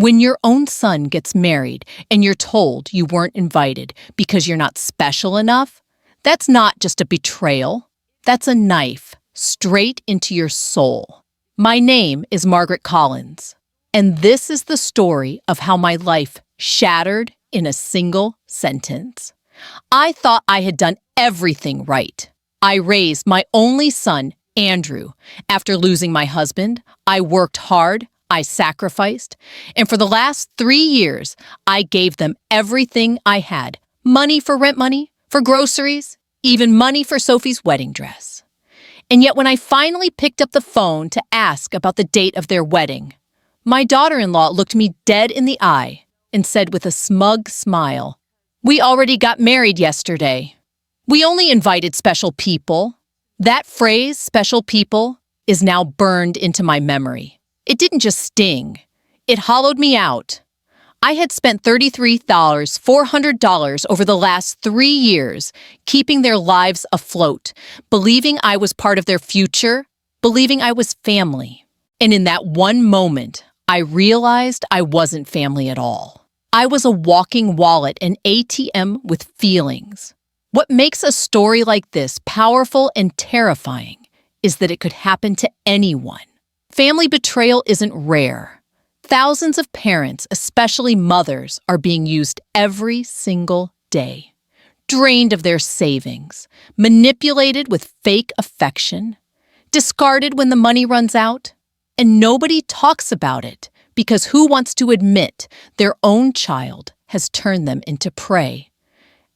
When your own son gets married and you're told you weren't invited because you're not special enough, that's not just a betrayal. That's a knife straight into your soul. My name is Margaret Collins, and this is the story of how my life shattered in a single sentence. I thought I had done everything right. I raised my only son, Andrew. After losing my husband, I worked hard, I sacrificed, and for the last 3 years, I gave them everything I had. Money for rent money, for groceries, even money for Sophie's wedding dress. And yet when I finally picked up the phone to ask about the date of their wedding, my daughter-in-law looked me dead in the eye and said with a smug smile, "We already got married yesterday. We only invited special people." That phrase, special people, is now burned into my memory. It didn't just sting. It hollowed me out. I had spent $33,400 over the last 3 years keeping their lives afloat, believing I was part of their future, believing I was family. And in that one moment, I realized I wasn't family at all. I was a walking wallet, an ATM with feelings. What makes a story like this powerful and terrifying is that it could happen to anyone. Family betrayal isn't rare. Thousands of parents, especially mothers, are being used every single day, drained of their savings, manipulated with fake affection, discarded when the money runs out, and nobody talks about it because who wants to admit their own child has turned them into prey?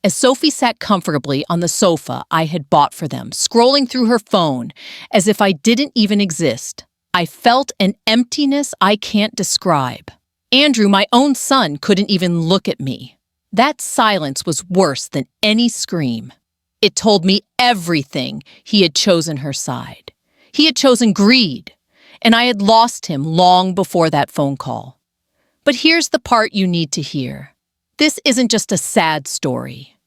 As Sophie sat comfortably on the sofa I had bought for them, scrolling through her phone as if I didn't even exist, I felt an emptiness I can't describe. Andrew, my own son, couldn't even look at me. That silence was worse than any scream. It told me everything. He had chosen her side. He had chosen greed, and I had lost him long before that phone call. But here's the part you need to hear. This isn't just a sad story.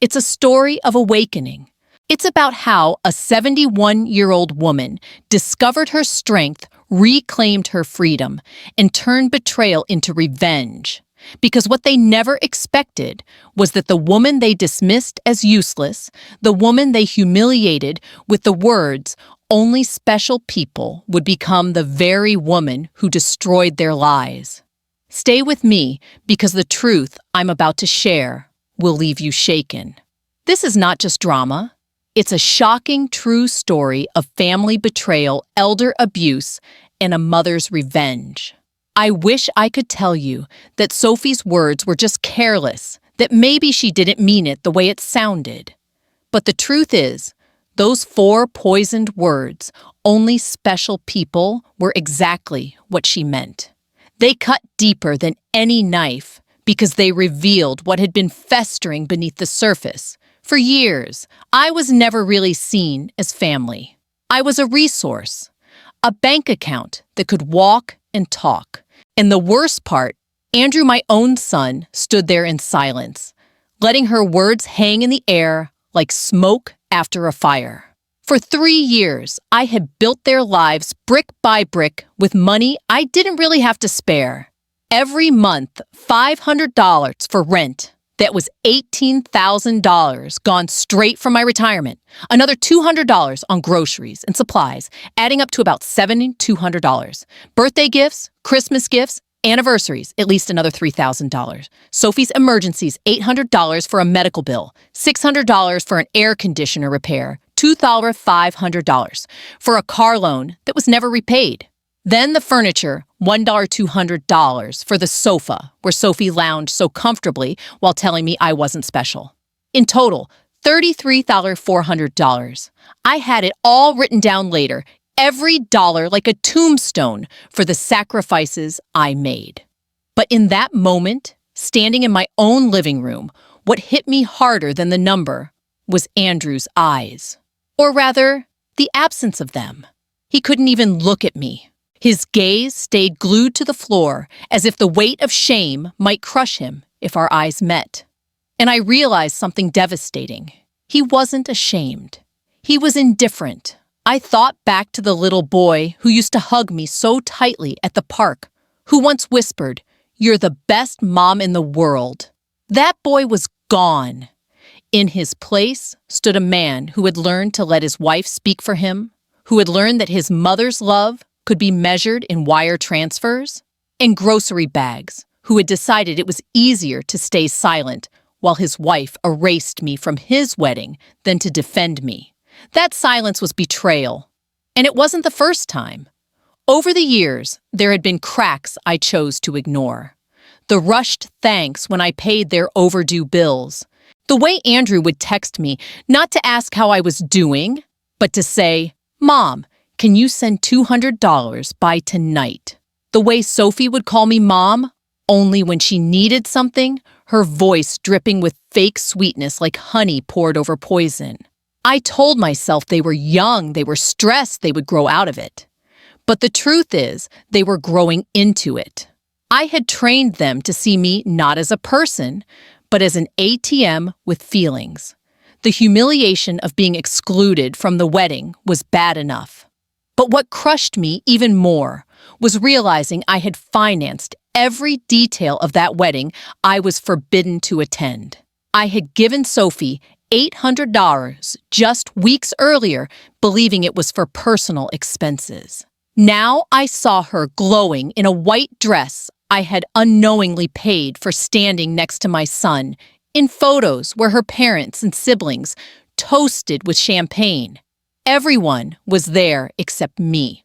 It's a story of awakening. It's about how a 71-year-old woman discovered her strength, reclaimed her freedom, and turned betrayal into revenge. Because what they never expected was that the woman they dismissed as useless, the woman they humiliated with the words, "Only special people," would become the very woman who destroyed their lives. Stay with me, because the truth I'm about to share will leave you shaken. This is not just drama. It's a shocking, true story of family betrayal, elder abuse, and a mother's revenge. I wish I could tell you that Sophie's words were just careless, that maybe she didn't mean it the way it sounded. But the truth is, those 4 poisoned words, "only special people," were exactly what she meant. They cut deeper than any knife because they revealed what had been festering beneath the surface. For years, I was never really seen as family. I was a resource, a bank account that could walk and talk. And the worst part, Andrew, my own son, stood there in silence, letting her words hang in the air like smoke after a fire. For 3 years, I had built their lives brick by brick with money I didn't really have to spare. Every month, $500 for rent. That was $18,000 gone straight from my retirement. Another $200 on groceries and supplies, adding up to about $7,200. Birthday gifts, Christmas gifts, anniversaries, at least another $3,000. Sophie's emergencies, $800 for a medical bill, $600 for an air conditioner repair, $2,500 for a car loan that was never repaid. Then the furniture, $1,200 for the sofa where Sophie lounged so comfortably while telling me I wasn't special. In total, $33,400. I had it all written down later, every dollar like a tombstone for the sacrifices I made. But in that moment, standing in my own living room, what hit me harder than the number was Andrew's eyes. Or rather, the absence of them. He couldn't even look at me. His gaze stayed glued to the floor as if the weight of shame might crush him if our eyes met. And I realized something devastating. He wasn't ashamed. He was indifferent. I thought back to the little boy who used to hug me so tightly at the park, who once whispered, "You're the best mom in the world." That boy was gone. In his place stood a man who had learned to let his wife speak for him, who had learned that his mother's love could be measured in wire transfers and grocery bags, who had decided it was easier to stay silent while his wife erased me from his wedding than to defend me. That silence was betrayal, and it wasn't the first time. Over the years, there had been cracks I chose to ignore. The rushed thanks when I paid their overdue bills. The way Andrew would text me, not to ask how I was doing, but to say, "Mom, can you send $200 by tonight?" The way Sophie would call me Mom, only when she needed something, her voice dripping with fake sweetness like honey poured over poison. I told myself they were young, they were stressed, they would grow out of it. But the truth is, they were growing into it. I had trained them to see me not as a person, but as an ATM with feelings. The humiliation of being excluded from the wedding was bad enough. But what crushed me even more was realizing I had financed every detail of that wedding I was forbidden to attend. I had given Sophie $800 just weeks earlier, believing it was for personal expenses. Now I saw her glowing in a white dress I had unknowingly paid for standing next to my son, in photos where her parents and siblings toasted with champagne. Everyone was there except me.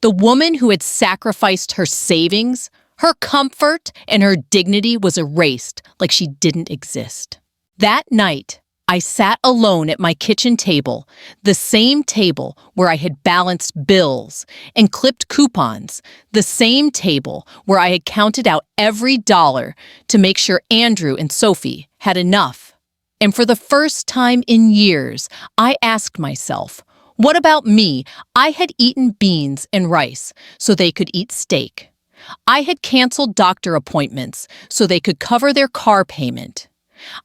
The woman who had sacrificed her savings, her comfort, and her dignity was erased like she didn't exist. That night, I sat alone at my kitchen table, the same table where I had balanced bills and clipped coupons, the same table where I had counted out every dollar to make sure Andrew and Sophie had enough. And for the first time in years, I asked myself, what about me? I had eaten beans and rice so they could eat steak. I had canceled doctor appointments so they could cover their car payment.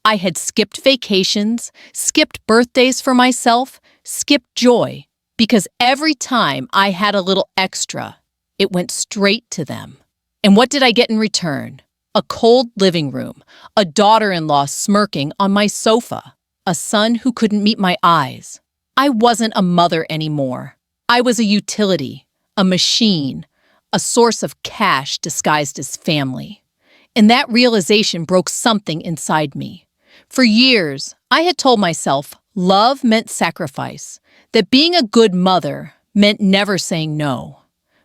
I had skipped vacations, skipped birthdays for myself, skipped joy, because every time I had a little extra, it went straight to them. And what did I get in return? A cold living room, a daughter-in-law smirking on my sofa, a son who couldn't meet my eyes. I wasn't a mother anymore. I was a utility, a machine, a source of cash disguised as family. And that realization broke something inside me. For years, I had told myself love meant sacrifice, that being a good mother meant never saying no.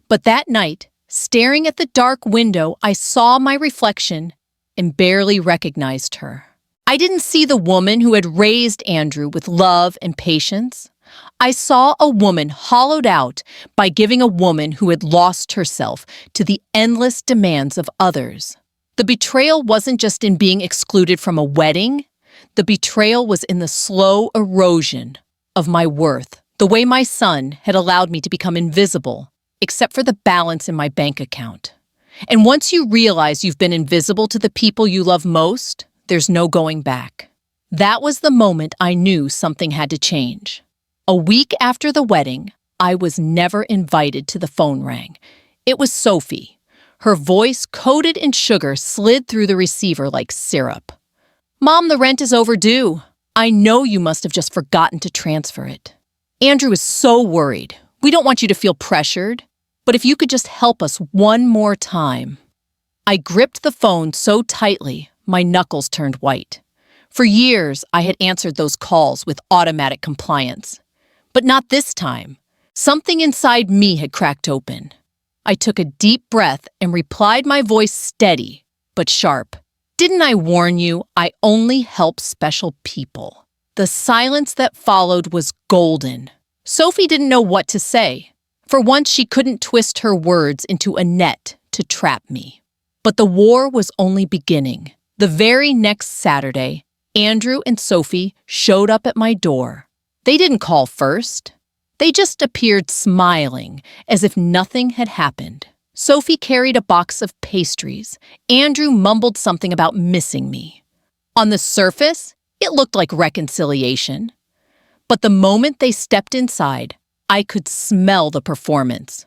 But that night, staring at the dark window, I saw my reflection and barely recognized her. I didn't see the woman who had raised Andrew with love and patience. I saw a woman hollowed out by giving a woman who had lost herself to the endless demands of others. The betrayal wasn't just in being excluded from a wedding. The betrayal was in the slow erosion of my worth, the way my son had allowed me to become invisible, except for the balance in my bank account. And once you realize you've been invisible to the people you love most, there's no going back. That was the moment I knew something had to change. A week after the wedding, I was never invited to the phone rang. It was Sophie. Her voice, coated in sugar, slid through the receiver like syrup. "Mom, the rent is overdue. I know you must have just forgotten to transfer it. Andrew is so worried. We don't want you to feel pressured, but if you could just help us one more time." I gripped the phone so tightly, my knuckles turned white. For years, I had answered those calls with automatic compliance. But not this time. Something inside me had cracked open. I took a deep breath and replied, my voice steady but sharp. "Didn't I warn you? I only help special people." The silence that followed was golden. Sophie didn't know what to say. For once, she couldn't twist her words into a net to trap me. But the war was only beginning. The very next Saturday, Andrew and Sophie showed up at my door. They didn't call first. They just appeared smiling, as if nothing had happened. Sophie carried a box of pastries. Andrew mumbled something about missing me. On the surface, it looked like reconciliation. But the moment they stepped inside, I could smell the performance.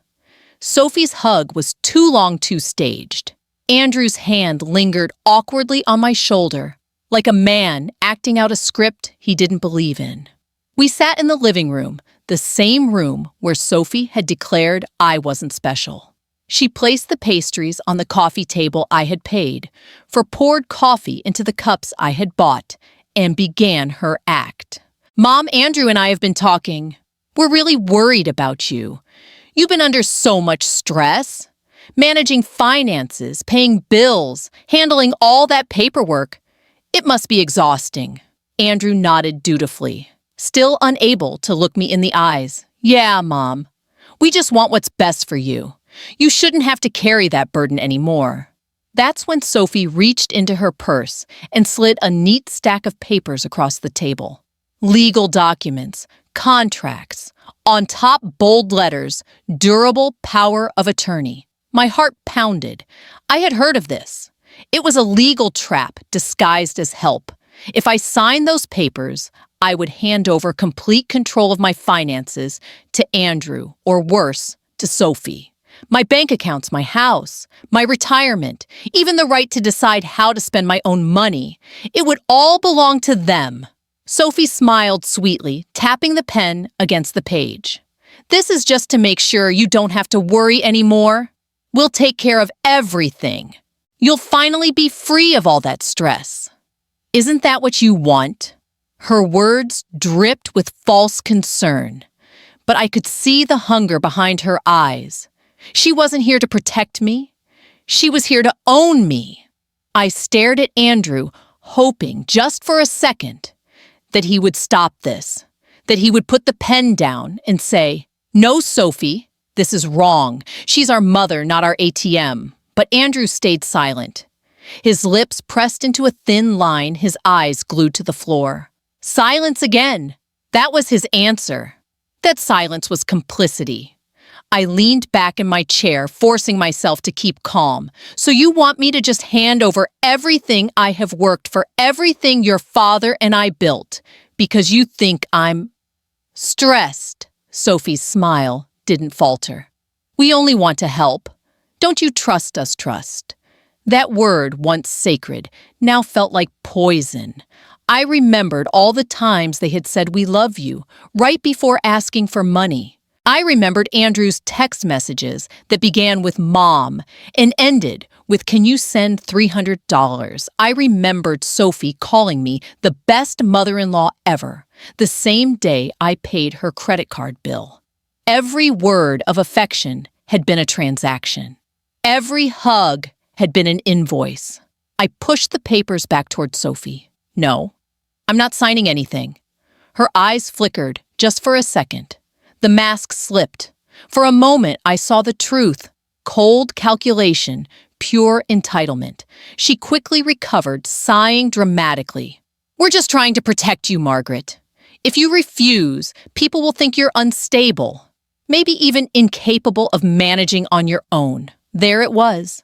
Sophie's hug was too long, too staged. Andrew's hand lingered awkwardly on my shoulder, like a man acting out a script he didn't believe in. We sat in the living room, the same room where Sophie had declared I wasn't special. She placed the pastries on the coffee table I had paid for, poured coffee into the cups I had bought, and began her act. Mom, Andrew and I have been talking. We're really worried about you. You've been under so much stress. Managing finances, paying bills, handling all that paperwork. It must be exhausting. Andrew nodded dutifully, still unable to look me in the eyes. Yeah, Mom. We just want what's best for you. You shouldn't have to carry that burden anymore. That's when Sophie reached into her purse and slid a neat stack of papers across the table. Legal documents, contracts, on top bold letters, durable power of attorney. My heart pounded. I had heard of this. It was a legal trap disguised as help. If I signed those papers, I would hand over complete control of my finances to Andrew, or worse, to Sophie. My bank accounts, my house, my retirement, even the right to decide how to spend my own money. It would all belong to them. Sophie smiled sweetly, tapping the pen against the page. This is just to make sure you don't have to worry anymore. We'll take care of everything. You'll finally be free of all that stress. Isn't that what you want? Her words dripped with false concern, but I could see the hunger behind her eyes. She wasn't here to protect me. She was here to own me. I stared at Andrew, hoping just for a second that he would stop this, that he would put the pen down and say, "No, Sophie, this is wrong. She's our mother, not our ATM." But Andrew stayed silent. His lips pressed into a thin line, his eyes glued to the floor. Silence again. That was his answer. That silence was complicity. I leaned back in my chair, forcing myself to keep calm. So you want me to just hand over everything I have worked for, everything your father and I built, because you think I'm stressed? Sophie's smile didn't falter. We only want to help. Don't you trust us, trust? That word, once sacred, now felt like poison. I remembered all the times they had said we love you, right before asking for money. I remembered Andrew's text messages that began with Mom and ended with "Can you send $300? I remembered Sophie calling me the best mother-in-law ever, the same day I paid her credit card bill. Every word of affection had been a transaction. Every hug had been an invoice. I pushed the papers back toward Sophie. No, I'm not signing anything. Her eyes flickered just for a second. The mask slipped. For a moment, I saw the truth. Cold calculation, pure entitlement. She quickly recovered, sighing dramatically. We're just trying to protect you, Margaret. If you refuse, people will think you're unstable, maybe even incapable of managing on your own. There it was.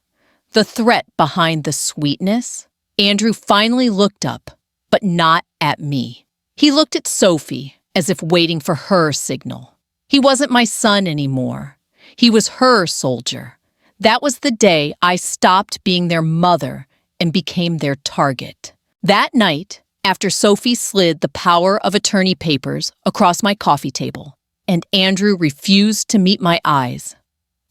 The threat behind the sweetness. Andrew finally looked up, but not at me. He looked at Sophie, as if waiting for her signal. He wasn't my son anymore. He was her soldier. That was the day I stopped being their mother and became their target. That night, after Sophie slid the power of attorney papers across my coffee table, and Andrew refused to meet my eyes,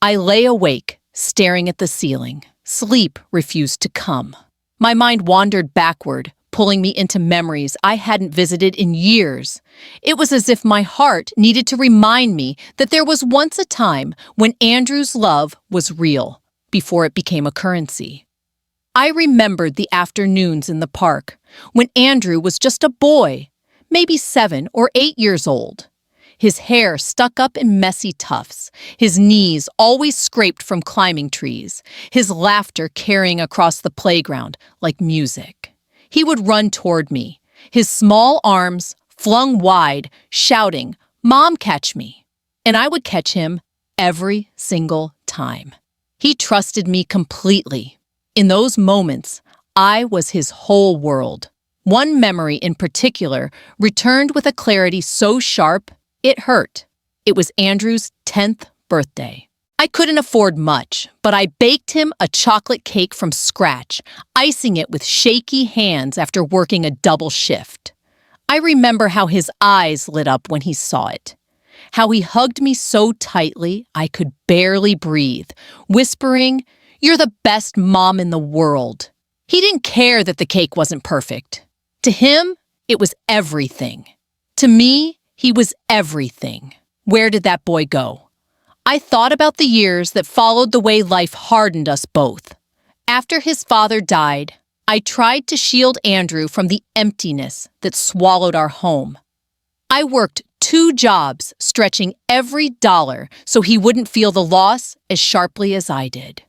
I lay awake, staring at the ceiling. Sleep refused to come. My mind wandered backward, pulling me into memories I hadn't visited in years. It was as if my heart needed to remind me that there was once a time when Andrew's love was real, before it became a currency. I remembered the afternoons in the park, when Andrew was just a boy, maybe 7 or 8 years old. His hair stuck up in messy tufts, his knees always scraped from climbing trees, his laughter carrying across the playground like music. He would run toward me, his small arms flung wide, shouting, "Mom, catch me!" And I would catch him every single time. He trusted me completely. In those moments, I was his whole world. One memory in particular returned with a clarity so sharp, it hurt. It was Andrew's 10th birthday. I couldn't afford much, but I baked him a chocolate cake from scratch, icing it with shaky hands after working a double shift. I remember how his eyes lit up when he saw it, how he hugged me so tightly I could barely breathe, whispering, "You're the best mom in the world." He didn't care that the cake wasn't perfect. To him, it was everything. To me, he was everything. Where did that boy go? I thought about the years that followed the way life hardened us both. After his father died, I tried to shield Andrew from the emptiness that swallowed our home. I worked 2 jobs, stretching every dollar so he wouldn't feel the loss as sharply as I did.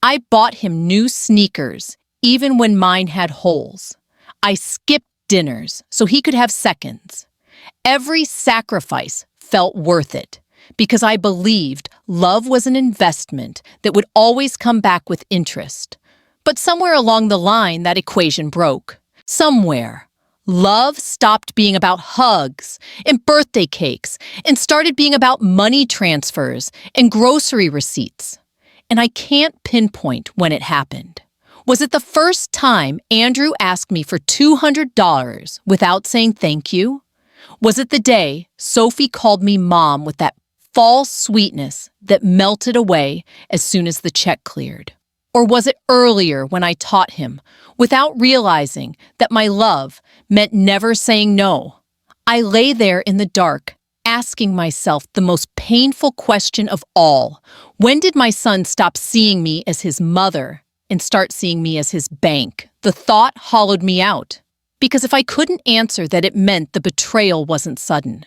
I bought him new sneakers, even when mine had holes. I skipped dinners so he could have seconds. Every sacrifice felt worth it, because I believed love was an investment that would always come back with interest. But somewhere along the line, that equation broke. Somewhere, love stopped being about hugs and birthday cakes and started being about money transfers and grocery receipts. And I can't pinpoint when it happened. Was it the first time Andrew asked me for $200 without saying thank you? Was it the day Sophie called me mom with that false sweetness that melted away as soon as the check cleared? Or was it earlier when I taught him, without realizing, that my love meant never saying no? I lay there in the dark, asking myself the most painful question of all. When did my son stop seeing me as his mother and start seeing me as his bank? The thought hollowed me out, because if I couldn't answer that, it meant the betrayal wasn't sudden.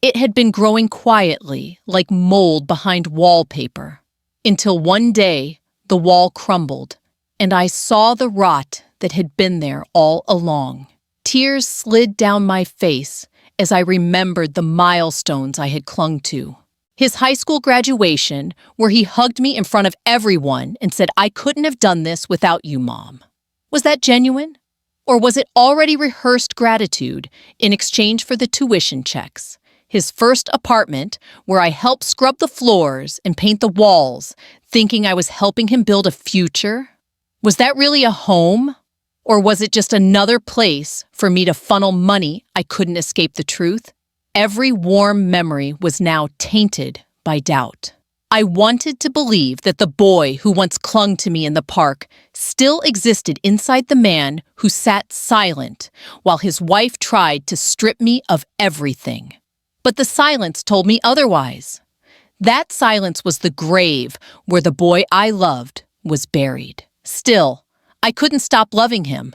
It had been growing quietly, like mold behind wallpaper, until one day the wall crumbled, and I saw the rot that had been there all along. Tears slid down my face as I remembered the milestones I had clung to. His high school graduation, where he hugged me in front of everyone and said, "I couldn't have done this without you, Mom." Was that genuine? Or was it already rehearsed gratitude in exchange for the tuition checks? His first apartment, where I helped scrub the floors and paint the walls, thinking I was helping him build a future? Was that really a home? Or was it just another place for me to funnel money I couldn't escape the truth? Every warm memory was now tainted by doubt. I wanted to believe that the boy who once clung to me in the park still existed inside the man who sat silent while his wife tried to strip me of everything. But the silence told me otherwise. That silence was the grave where the boy I loved was buried. Still, I couldn't stop loving him.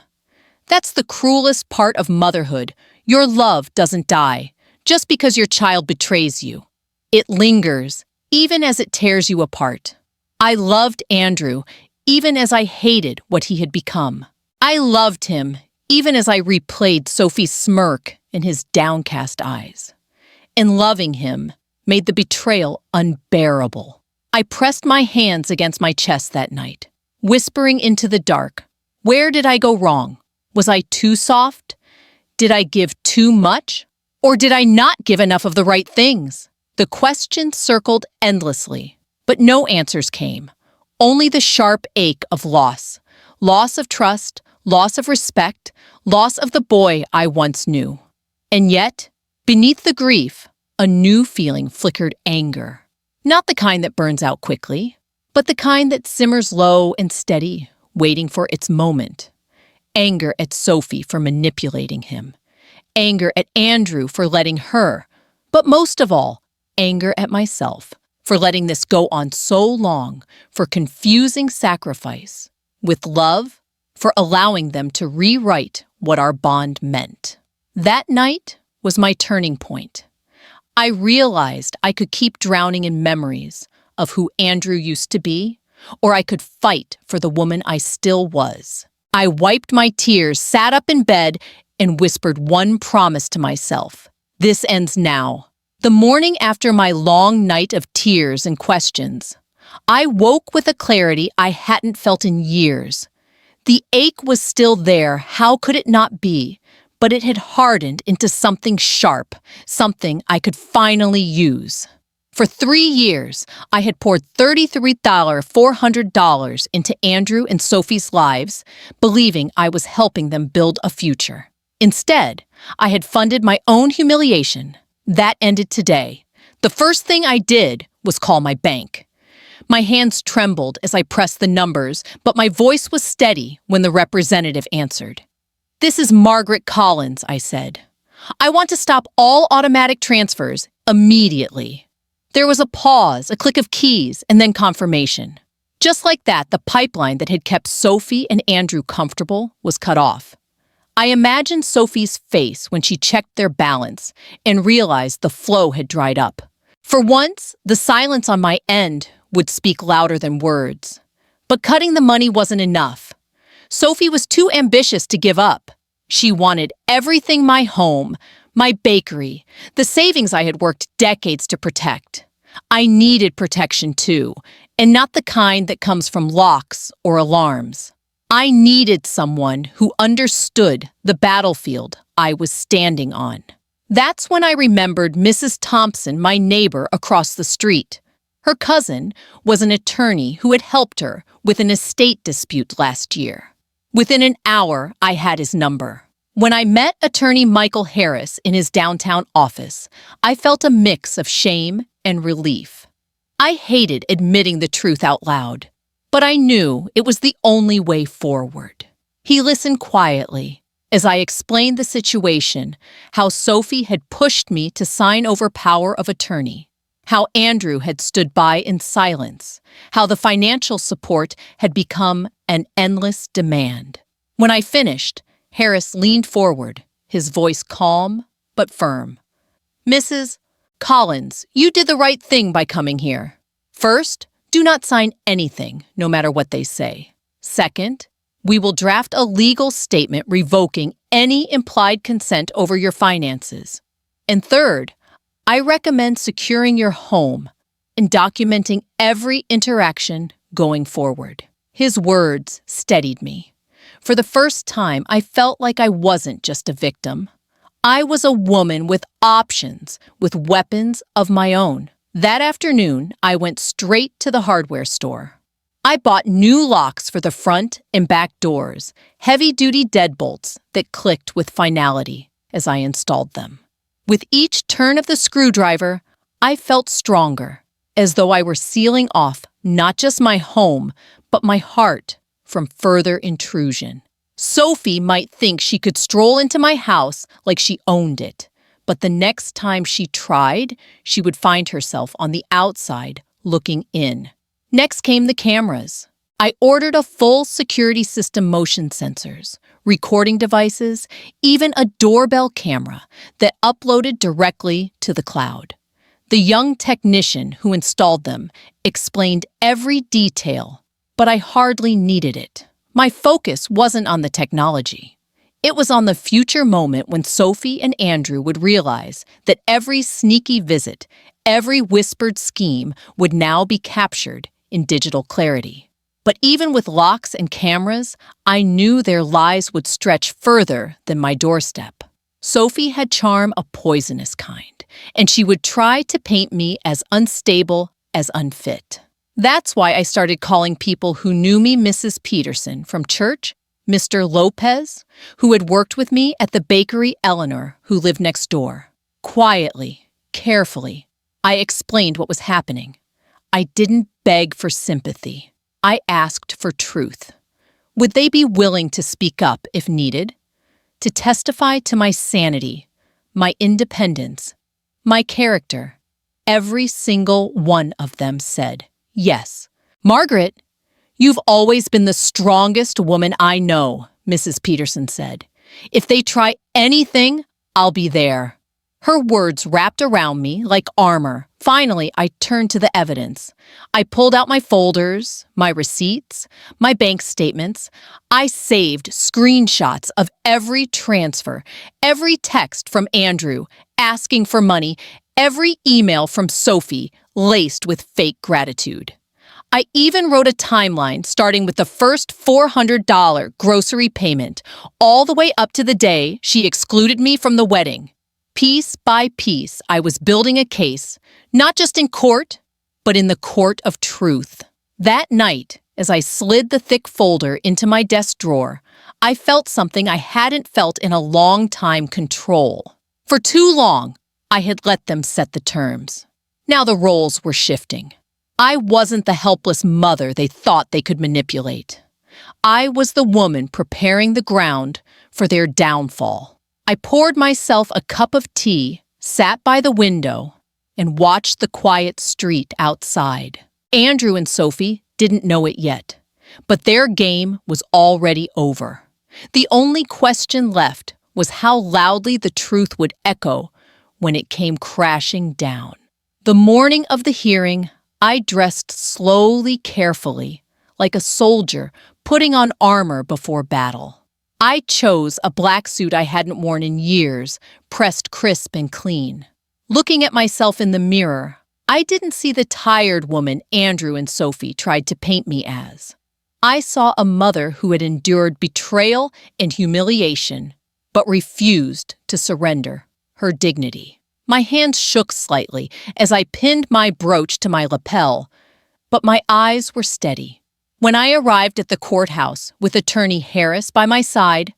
That's the cruelest part of motherhood. Your love doesn't die just because your child betrays you. It lingers, even as it tears you apart. I loved Andrew, even as I hated what he had become. I loved him, even as I replayed Sophie's smirk in his downcast eyes. And loving him made the betrayal unbearable. I pressed my hands against my chest that night, whispering into the dark, where did I go wrong? Was I too soft? Did I give too much? Or did I not give enough of the right things? The questions circled endlessly, but no answers came. Only the sharp ache of loss. Loss of trust, loss of respect, loss of the boy I once knew. And yet, beneath the grief, a new feeling flickered: anger. Not the kind that burns out quickly, but the kind that simmers low and steady, waiting for its moment. Anger at Sophie for manipulating him. Anger at Andrew for letting her. But most of all, anger at myself for letting this go on so long, for confusing sacrifice with love, for allowing them to rewrite what our bond meant. That night was my turning point. I realized I could keep drowning in memories of who Andrew used to be, or I could fight for the woman I still was. I wiped my tears, sat up in bed, and whispered one promise to myself. This ends now. The morning after my long night of tears and questions, I woke with a clarity I hadn't felt in years. The ache was still there, how could it not be? But it had hardened into something sharp, something I could finally use. For 3 years, I had poured $33,400 into Andrew and Sophie's lives, believing I was helping them build a future. Instead, I had funded my own humiliation. That ended today. The first thing I did was call my bank. My hands trembled as I pressed the numbers, but my voice was steady when the representative answered. "This is Margaret Collins," I said. "I want to stop all automatic transfers immediately." There was a pause, a click of keys, and then confirmation. Just like that, the pipeline that had kept Sophie and Andrew comfortable was cut off. I imagined Sophie's face when she checked their balance and realized the flow had dried up. For once, the silence on my end would speak louder than words. But cutting the money wasn't enough. Sophie was too ambitious to give up. She wanted everything: my home, my bakery, the savings I had worked decades to protect. I needed protection too, and not the kind that comes from locks or alarms. I needed someone who understood the battlefield I was standing on. That's when I remembered Mrs. Thompson, my neighbor across the street. Her cousin was an attorney who had helped her with an estate dispute last year. Within an hour, I had his number. When I met attorney Michael Harris in his downtown office, I felt a mix of shame and relief. I hated admitting the truth out loud, but I knew it was the only way forward. He listened quietly as I explained the situation, how Sophie had pushed me to sign over power of attorney, how Andrew had stood by in silence, how the financial support had become an endless demand. When I finished, Harris leaned forward, his voice calm but firm. "Mrs. Collins, you did the right thing by coming here. First, do not sign anything, no matter what they say. Second, we will draft a legal statement revoking any implied consent over your finances. And third, I recommend securing your home and documenting every interaction going forward." His words steadied me. For the first time, I felt like I wasn't just a victim. I was a woman with options, with weapons of my own. That afternoon, I went straight to the hardware store. I bought new locks for the front and back doors, heavy-duty deadbolts that clicked with finality as I installed them. With each turn of the screwdriver, I felt stronger, as though I were sealing off not just my home, but my heart from further intrusion. Sophie might think she could stroll into my house like she owned it, but the next time she tried, she would find herself on the outside looking in. Next came the cameras. I ordered a full security system, motion sensors, recording devices, even a doorbell camera that uploaded directly to the cloud. The young technician who installed them explained every detail, but I hardly needed it. My focus wasn't on the technology. It was on the future moment when Sophie and Andrew would realize that every sneaky visit, every whispered scheme would now be captured in digital clarity. But even with locks and cameras, I knew their lies would stretch further than my doorstep. Sophie had charm a poisonous kind, and she would try to paint me as unstable as unfit. That's why I started calling people who knew me Mrs. Peterson from church, Mr. Lopez, who had worked with me at the bakery, Eleanor, who lived next door. Quietly, carefully, I explained what was happening. I didn't beg for sympathy. I asked for truth. Would they be willing to speak up if needed? To testify to my sanity, my independence, my character? Every single one of them said, "Yes." "Margaret, you've always been the strongest woman I know," Mrs. Peterson said. "If they try anything, I'll be there." Her words wrapped around me like armor. Finally, I turned to the evidence. I pulled out my folders, my receipts, my bank statements. I saved screenshots of every transfer, every text from Andrew asking for money, every email from Sophie laced with fake gratitude. I even wrote a timeline starting with the first $400 grocery payment, all the way up to the day she excluded me from the wedding. Piece by piece, I was building a case, not just in court, but in the court of truth. That night, as I slid the thick folder into my desk drawer, I felt something I hadn't felt in a long time: control. For too long, I had let them set the terms. Now the roles were shifting. I wasn't the helpless mother they thought they could manipulate. I was the woman preparing the ground for their downfall. I poured myself a cup of tea, sat by the window, and watched the quiet street outside. Andrew and Sophie didn't know it yet, but their game was already over. The only question left was how loudly the truth would echo when it came crashing down. The morning of the hearing, I dressed slowly, carefully, like a soldier putting on armor before battle. I chose a black suit I hadn't worn in years, pressed crisp and clean. Looking at myself in the mirror, I didn't see the tired woman Andrew and Sophie tried to paint me as. I saw a mother who had endured betrayal and humiliation, but refused to surrender her dignity. My hands shook slightly as I pinned my brooch to my lapel, but my eyes were steady. When I arrived at the courthouse with Attorney Harris by my side,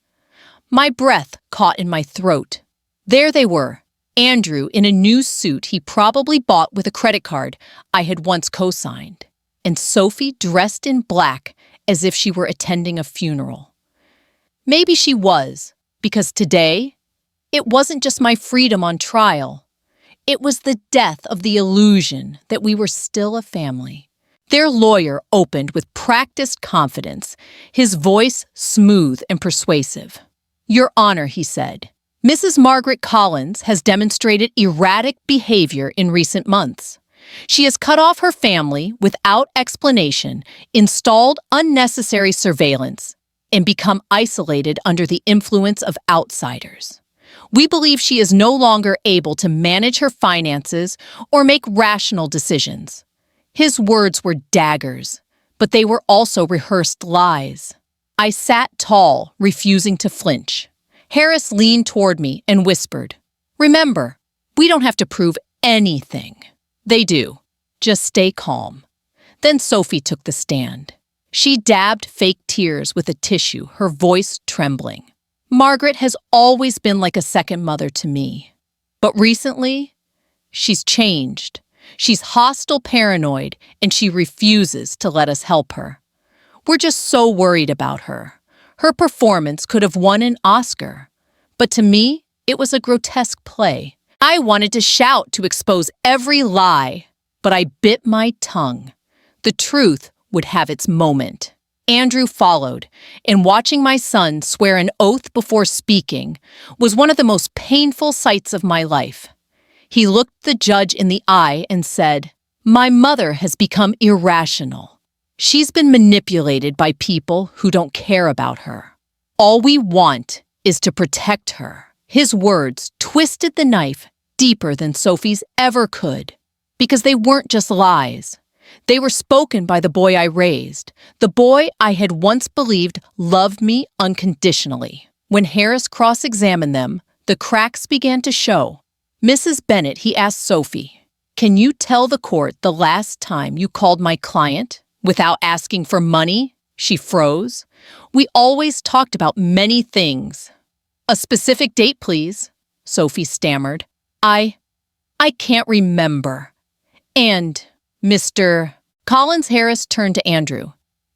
my breath caught in my throat. There they were, Andrew in a new suit he probably bought with a credit card I had once co-signed, and Sophie dressed in black as if she were attending a funeral. Maybe she was, because today, it wasn't just my freedom on trial. It was the death of the illusion that we were still a family. Their lawyer opened with practiced confidence, his voice smooth and persuasive. "Your Honor," he said, "Mrs. Margaret Collins has demonstrated erratic behavior in recent months. She has cut off her family without explanation, installed unnecessary surveillance, and become isolated under the influence of outsiders. We believe she is no longer able to manage her finances or make rational decisions." His words were daggers, but they were also rehearsed lies. I sat tall, refusing to flinch. Harris leaned toward me and whispered, "Remember, we don't have to prove anything." "They do. Just stay calm." Then Sophie took the stand. She dabbed fake tears with a tissue, her voice trembling. "Margaret has always been like a second mother to me. But recently, she's changed. She's hostile, paranoid, and she refuses to let us help her. We're just so worried about her. Her performance could have won an Oscar. But to me, it was a grotesque play. I wanted to shout to expose every lie, but I bit my tongue. The truth would have its moment. Andrew followed, and watching my son swear an oath before speaking was one of the most painful sights of my life. He looked the judge in the eye and said, "My mother has become irrational. She's been manipulated by people who don't care about her. All we want is to protect her." His words twisted the knife deeper than Sophie's ever could, because they weren't just lies. They were spoken by the boy I raised, the boy I had once believed loved me unconditionally. When Harris cross-examined them, the cracks began to show. "Mrs. Bennett," he asked Sophie, "can you tell the court the last time you called my client without asking for money?" She froze. "We always talked about many things." "A specific date, please," Sophie stammered. I can't remember." "And, Mr. Collins," Harris turned to Andrew,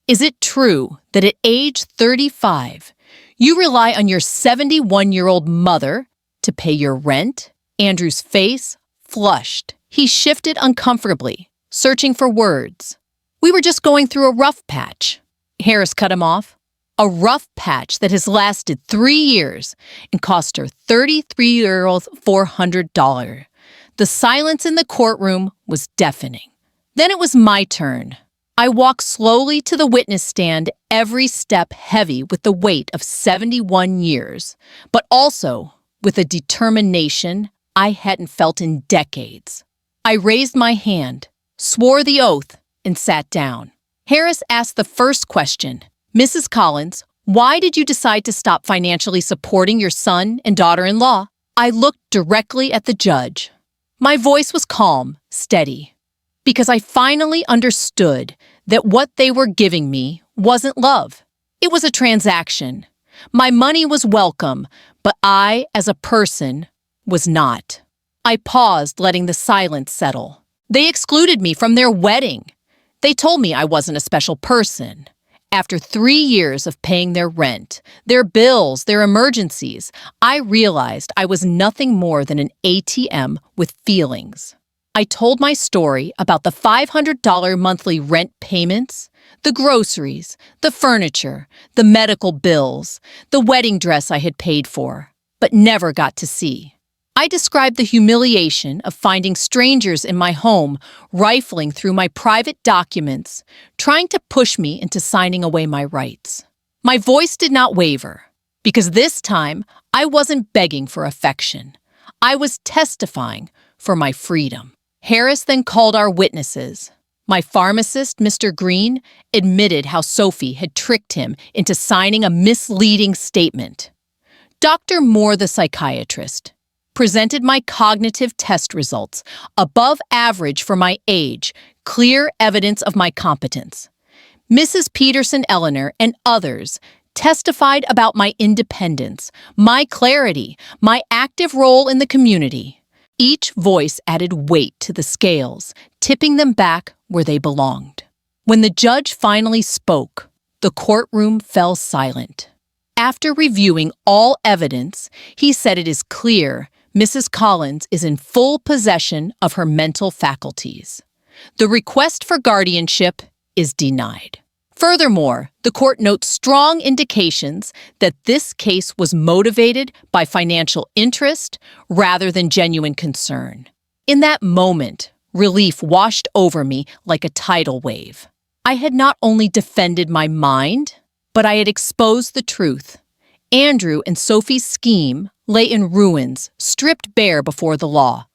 "is it true that at age 35, you rely on your 71-year-old mother to pay your rent?" Andrew's face flushed. He shifted uncomfortably, searching for words. "We were just going through a rough patch." Harris cut him off. "A rough patch that has lasted 3 years and cost her 33-year-old $400. The silence in the courtroom was deafening. Then it was my turn. I walked slowly to the witness stand, every step heavy with the weight of 71 years, but also with a determination I hadn't felt in decades. I raised my hand, swore the oath, and sat down. Harris asked the first question. "Mrs. Collins, why did you decide to stop financially supporting your son and daughter-in-law?" I looked directly at the judge. My voice was calm, steady, because I finally understood that what they were giving me wasn't love. It was a transaction. My money was welcome, but I, as a person, was not. I paused, letting the silence settle. They excluded me from their wedding. They told me I wasn't a special person. After 3 years of paying their rent, their bills, their emergencies, I realized I was nothing more than an ATM with feelings. I told my story about the $500 monthly rent payments, the groceries, the furniture, the medical bills, the wedding dress I had paid for, but never got to see. I described the humiliation of finding strangers in my home, rifling through my private documents, trying to push me into signing away my rights. My voice did not waver, because this time I wasn't begging for affection. I was testifying for my freedom. Harris then called our witnesses. My pharmacist, Mr. Green, admitted how Sophie had tricked him into signing a misleading statement. Dr. Moore, the psychiatrist, presented my cognitive test results, above average for my age, clear evidence of my competence. Mrs. Peterson Eleanor and others testified about my independence, my clarity, my active role in the community. Each voice added weight to the scales, tipping them back where they belonged. When the judge finally spoke, the courtroom fell silent. After reviewing all evidence, he said it is clear Mrs. Collins is in full possession of her mental faculties. The request for guardianship is denied. Furthermore, the court notes strong indications that this case was motivated by financial interest rather than genuine concern. In that moment, relief washed over me like a tidal wave. I had not only defended my mind, but I had exposed the truth. Andrew and Sophie's scheme lay in ruins, stripped bare before the law.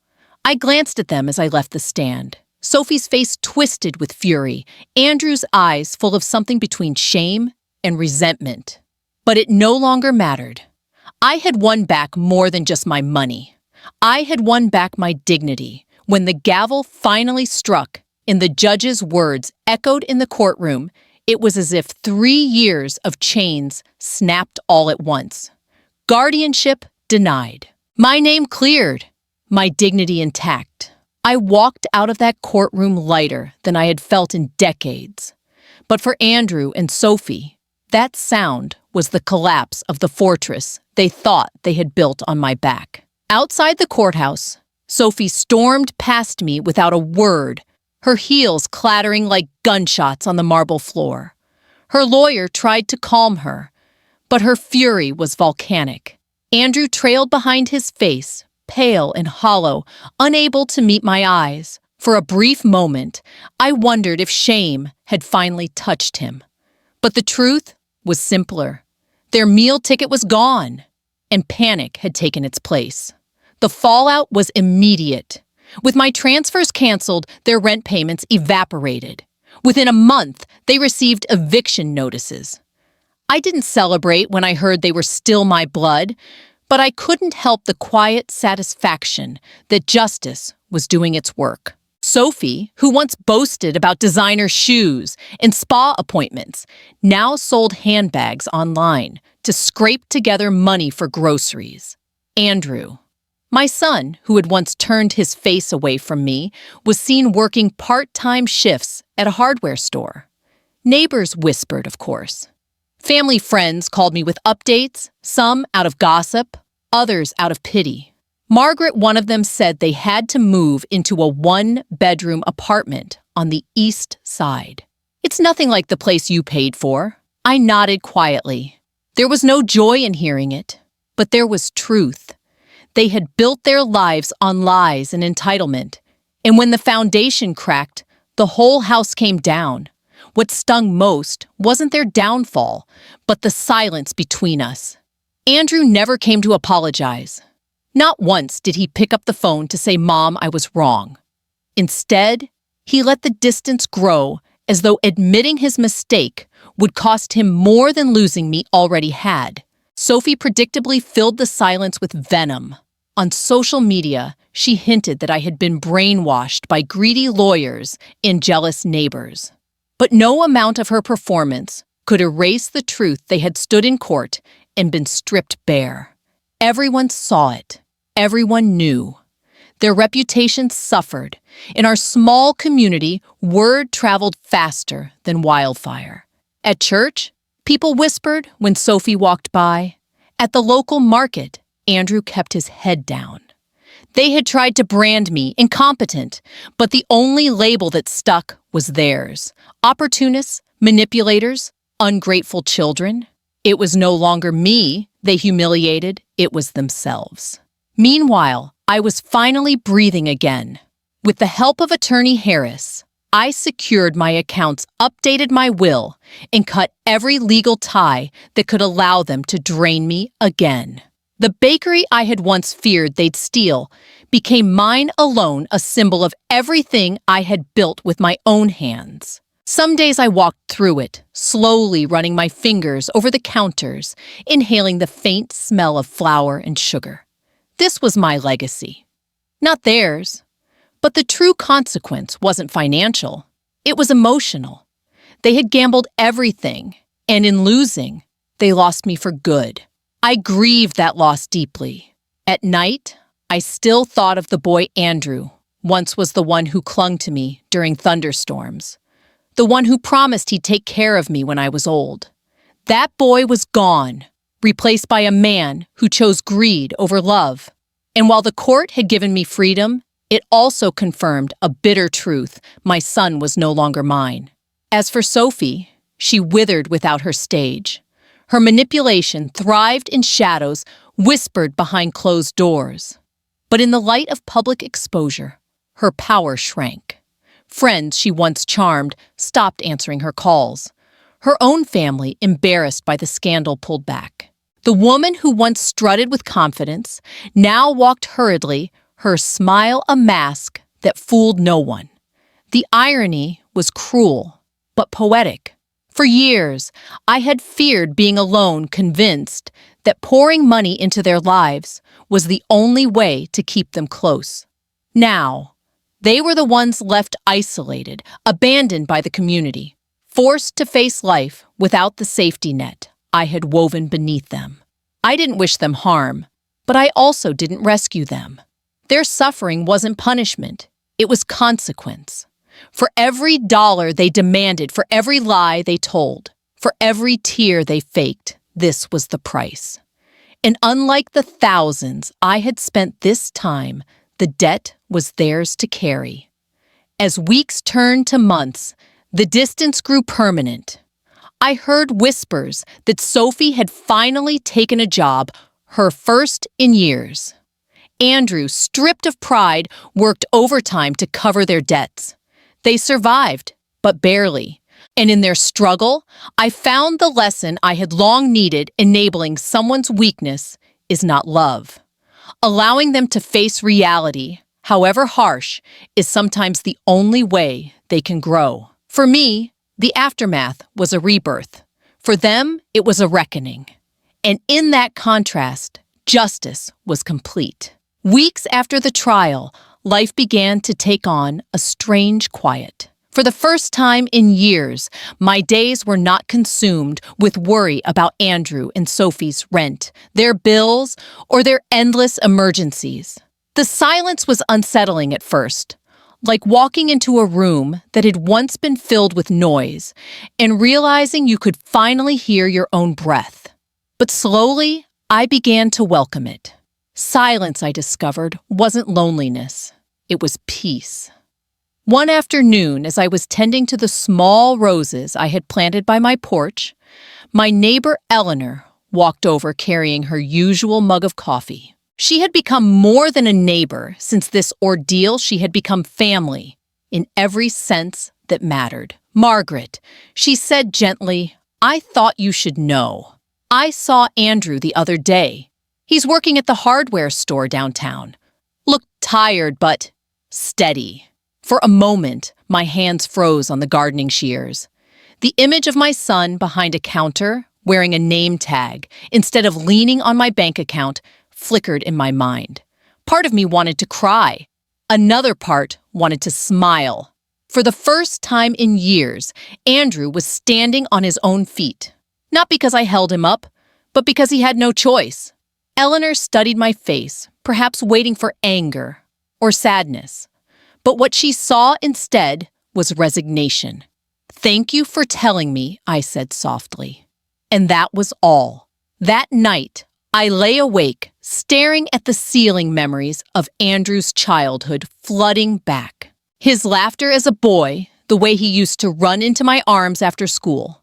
I glanced at them as I left the stand. Sophie's face twisted with fury, Andrew's eyes full of something between shame and resentment. But it no longer mattered. I had won back more than just my money. I had won back my dignity. When the gavel finally struck and the judge's words echoed in the courtroom, it was as if 3 years of chains snapped all at once. Guardianship denied. My name cleared. My dignity intact. I walked out of that courtroom lighter than I had felt in decades. But for Andrew and Sophie, that sound was the collapse of the fortress they thought they had built on my back. Outside the courthouse, Sophie stormed past me without a word, her heels clattering like gunshots on the marble floor. Her lawyer tried to calm her, but her fury was volcanic. Andrew trailed behind his face, pale and hollow, unable to meet my eyes. For a brief moment, I wondered if shame had finally touched him. But the truth was simpler. Their meal ticket was gone, and panic had taken its place. The fallout was immediate. With my transfers canceled, their rent payments evaporated. Within a month, they received eviction notices. I didn't celebrate when I heard they were still my blood, but I couldn't help the quiet satisfaction that justice was doing its work. Sophie, who once boasted about designer shoes and spa appointments, now sold handbags online to scrape together money for groceries. Andrew, my son, who had once turned his face away from me, was seen working part-time shifts at a hardware store. Neighbors whispered, of course. Family friends called me with updates, some out of gossip, others out of pity. Margaret, one of them, said they had to move into a 1-bedroom apartment on the east side. It's nothing like the place you paid for. I nodded quietly. There was no joy in hearing it, but there was truth. They had built their lives on lies and entitlement, and when the foundation cracked, the whole house came down. What stung most wasn't their downfall, but the silence between us. Andrew never came to apologize. Not once did he pick up the phone to say, "Mom, I was wrong." Instead, he let the distance grow as though admitting his mistake would cost him more than losing me already had. Sophie predictably filled the silence with venom. On social media, she hinted that I had been brainwashed by greedy lawyers and jealous neighbors. But no amount of her performance could erase the truth they had stood in court and been stripped bare. Everyone saw it. Everyone knew. Their reputations suffered. In our small community, word traveled faster than wildfire. At church, people whispered when Sophie walked by. At the local market, Andrew kept his head down. They had tried to brand me incompetent, but the only label that stuck was theirs. Opportunists, manipulators, ungrateful children. It was no longer me they humiliated, it was themselves. Meanwhile, I was finally breathing again. With the help of Attorney Harris, I secured my accounts, updated my will, and cut every legal tie that could allow them to drain me again. The bakery I had once feared they'd steal became mine alone, a symbol of everything I had built with my own hands. Some days I walked through it, slowly running my fingers over the counters, inhaling the faint smell of flour and sugar. This was my legacy. Not theirs. But the true consequence wasn't financial. It was emotional. They had gambled everything, and in losing, they lost me for good. I grieved that loss deeply. At night, I still thought of the boy Andrew, once was the one who clung to me during thunderstorms. The one who promised he'd take care of me when I was old. That boy was gone, replaced by a man who chose greed over love. And while the court had given me freedom, it also confirmed a bitter truth: my son was no longer mine. As for Sophie, she withered without her stage. Her manipulation thrived in shadows, whispered behind closed doors. But in the light of public exposure, her power shrank. Friends she once charmed stopped answering her calls. Her own family, embarrassed by the scandal, pulled back. The woman who once strutted with confidence now walked hurriedly, her smile a mask that fooled no one. The irony was cruel, but poetic. For years, I had feared being alone, convinced that pouring money into their lives was the only way to keep them close. Now, they were the ones left isolated, abandoned by the community, forced to face life without the safety net I had woven beneath them. I didn't wish them harm, but I also didn't rescue them. Their suffering wasn't punishment, it was consequence. For every dollar they demanded, for every lie they told, for every tear they faked, this was the price. And unlike the thousands I had spent this time, the debt was theirs to carry. As weeks turned to months, the distance grew permanent. I heard whispers that Sophie had finally taken a job, her first in years. Andrew, stripped of pride, worked overtime to cover their debts. They survived, but barely. And in their struggle, I found the lesson I had long needed: enabling someone's weakness is not love. Allowing them to face reality, however harsh, is sometimes the only way they can grow. For me, the aftermath was a rebirth. For them, it was a reckoning. And in that contrast, justice was complete. Weeks after the trial, life began to take on a strange quiet. For the first time in years, my days were not consumed with worry about Andrew and Sophie's rent, their bills, or their endless emergencies. The silence was unsettling at first, like walking into a room that had once been filled with noise and realizing you could finally hear your own breath. But slowly, I began to welcome it. Silence, I discovered, wasn't loneliness. It was peace. One afternoon, as I was tending to the small roses I had planted by my porch, my neighbor Eleanor walked over carrying her usual mug of coffee. She had become more than a neighbor. Since this ordeal, she had become family in every sense that mattered. "Margaret," she said gently, "I thought you should know. I saw Andrew the other day. He's working at the hardware store downtown. Looked tired, but steady." For a moment, my hands froze on the gardening shears. The image of my son behind a counter, wearing a name tag, instead of leaning on my bank account, flickered in my mind. Part of me wanted to cry. Another part wanted to smile. For the first time in years, Andrew was standing on his own feet. Not because I held him up, but because he had no choice. Eleanor studied my face, perhaps waiting for anger or sadness. But what she saw instead was resignation. "Thank you for telling me," I said softly. And that was all. That night, I lay awake, staring at the ceiling memories of Andrew's childhood flooding back. His laughter as a boy, the way he used to run into my arms after school.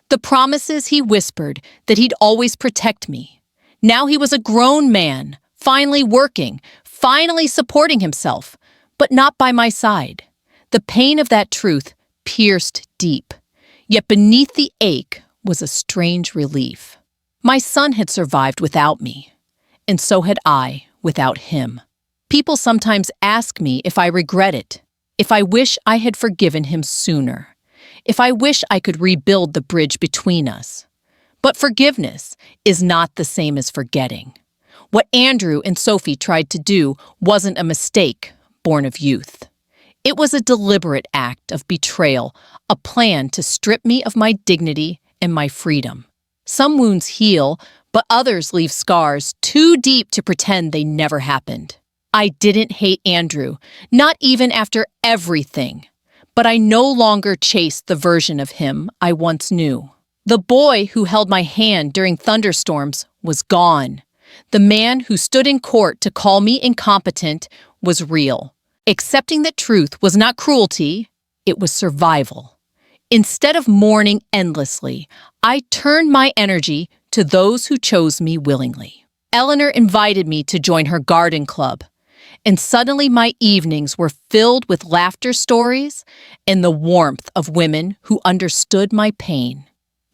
The promises he whispered that he'd always protect me. Now he was a grown man, finally working, finally supporting himself, but not by my side. The pain of that truth pierced deep. Yet beneath the ache was a strange relief. My son had survived without me, and so had I without him. People sometimes ask me if I regret it, if I wish I had forgiven him sooner, if I wish I could rebuild the bridge between us. But forgiveness is not the same as forgetting. What Andrew and Sophie tried to do wasn't a mistake born of youth. It was a deliberate act of betrayal, a plan to strip me of my dignity and my freedom. Some wounds heal, but others leave scars too deep to pretend they never happened. I didn't hate Andrew, not even after everything, but I no longer chased the version of him I once knew. The boy who held my hand during thunderstorms was gone. The man who stood in court to call me incompetent was real. Accepting that truth was not cruelty, it was survival. Instead of mourning endlessly, I turned my energy to those who chose me willingly. Eleanor invited me to join her garden club, and suddenly my evenings were filled with laughter stories and the warmth of women who understood my pain.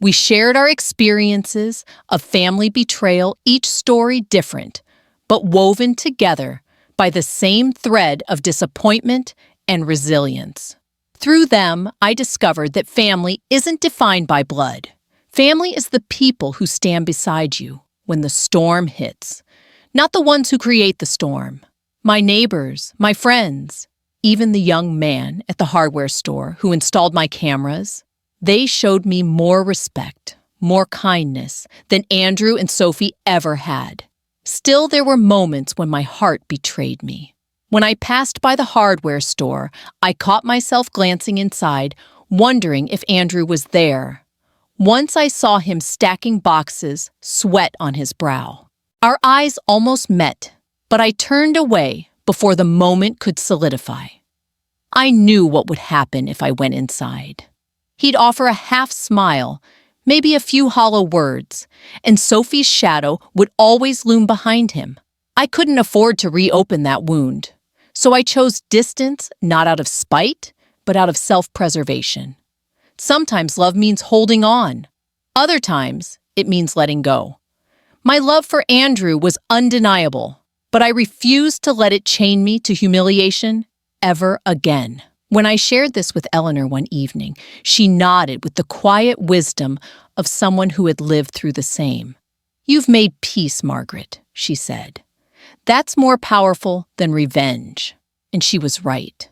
We shared our experiences of family betrayal, each story different, but woven together by the same thread of disappointment and resilience. Through them, I discovered that family isn't defined by blood. Family is the people who stand beside you when the storm hits, not the ones who create the storm. My neighbors, my friends, even the young man at the hardware store who installed my cameras, they showed me more respect, more kindness than Andrew and Sophie ever had. Still, there were moments when my heart betrayed me. When I passed by the hardware store, I caught myself glancing inside, wondering if Andrew was there. Once I saw him stacking boxes, sweat on his brow. Our eyes almost met, but I turned away before the moment could solidify. I knew what would happen if I went inside. He'd offer a half smile, maybe a few hollow words, and Sophie's shadow would always loom behind him. I couldn't afford to reopen that wound, so I chose distance not out of spite, but out of self-preservation. Sometimes love means holding on. Other times, it means letting go. My love for Andrew was undeniable, but I refused to let it chain me to humiliation ever again. When I shared this with Eleanor one evening, she nodded with the quiet wisdom of someone who had lived through the same. "You've made peace, Margaret," she said. "That's more powerful than revenge." And she was right.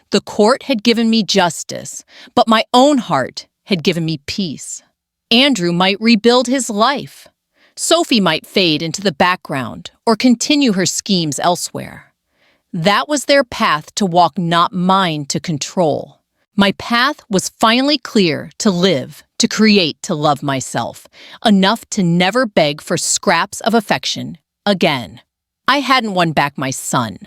The court had given me justice, but my own heart had given me peace. Andrew might rebuild his life. Sophie might fade into the background or continue her schemes elsewhere. That was their path to walk, not mine to control. My path was finally clear: to live, to create, to love myself, enough to never beg for scraps of affection again. I hadn't won back my son,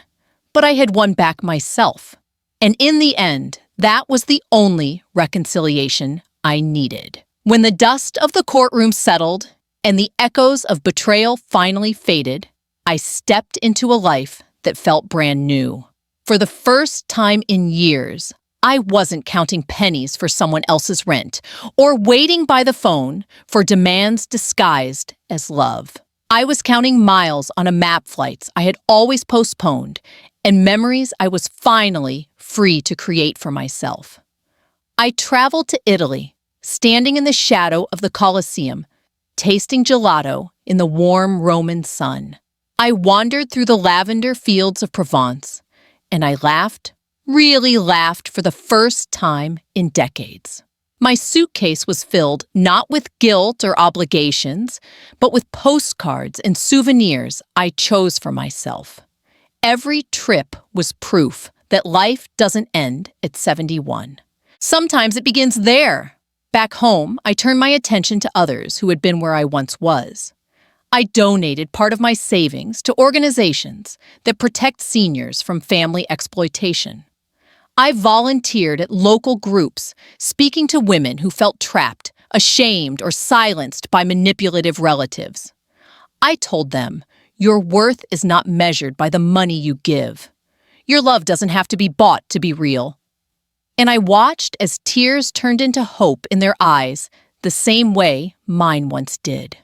but I had won back myself. And in the end, that was the only reconciliation I needed. When the dust of the courtroom settled and the echoes of betrayal finally faded, I stepped into a life that felt brand new. For the first time in years, I wasn't counting pennies for someone else's rent or waiting by the phone for demands disguised as love. I was counting miles on a map, flights I had always postponed, and memories I was finally free to create for myself. I traveled to Italy, standing in the shadow of the Colosseum, tasting gelato in the warm Roman sun. I wandered through the lavender fields of Provence, and I laughed, really laughed for the first time in decades. My suitcase was filled not with guilt or obligations, but with postcards and souvenirs I chose for myself. Every trip was proof that life doesn't end at 71. Sometimes it begins there. Back home, I turned my attention to others who had been where I once was. I donated part of my savings to organizations that protect seniors from family exploitation. I volunteered at local groups, speaking to women who felt trapped, ashamed, or silenced by manipulative relatives. I told them, your worth is not measured by the money you give. Your love doesn't have to be bought to be real. And I watched as tears turned into hope in their eyes, the same way mine once did.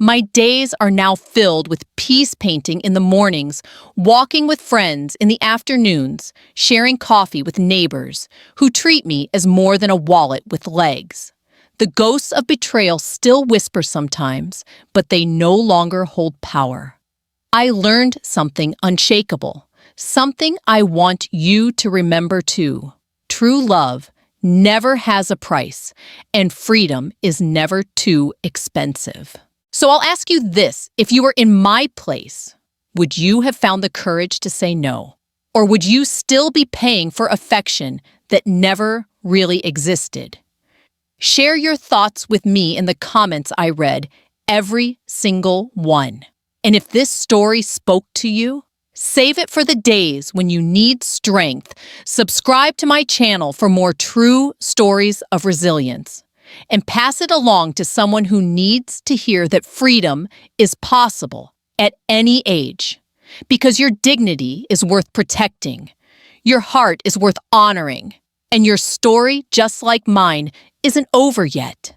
My days are now filled with peace painting in the mornings, walking with friends in the afternoons, sharing coffee with neighbors who treat me as more than a wallet with legs. The ghosts of betrayal still whisper sometimes, but they no longer hold power. I learned something unshakable, something I want you to remember too. True love never has a price, and freedom is never too expensive. So I'll ask you this, if you were in my place, would you have found the courage to say no? Or would you still be paying for affection that never really existed? Share your thoughts with me in the comments I read, every single one. And if this story spoke to you, save it for the days when you need strength. Subscribe to my channel for more true stories of resilience. And pass it along to someone who needs to hear that freedom is possible at any age. Because your dignity is worth protecting, your heart is worth honoring, and your story, just like mine, isn't over yet.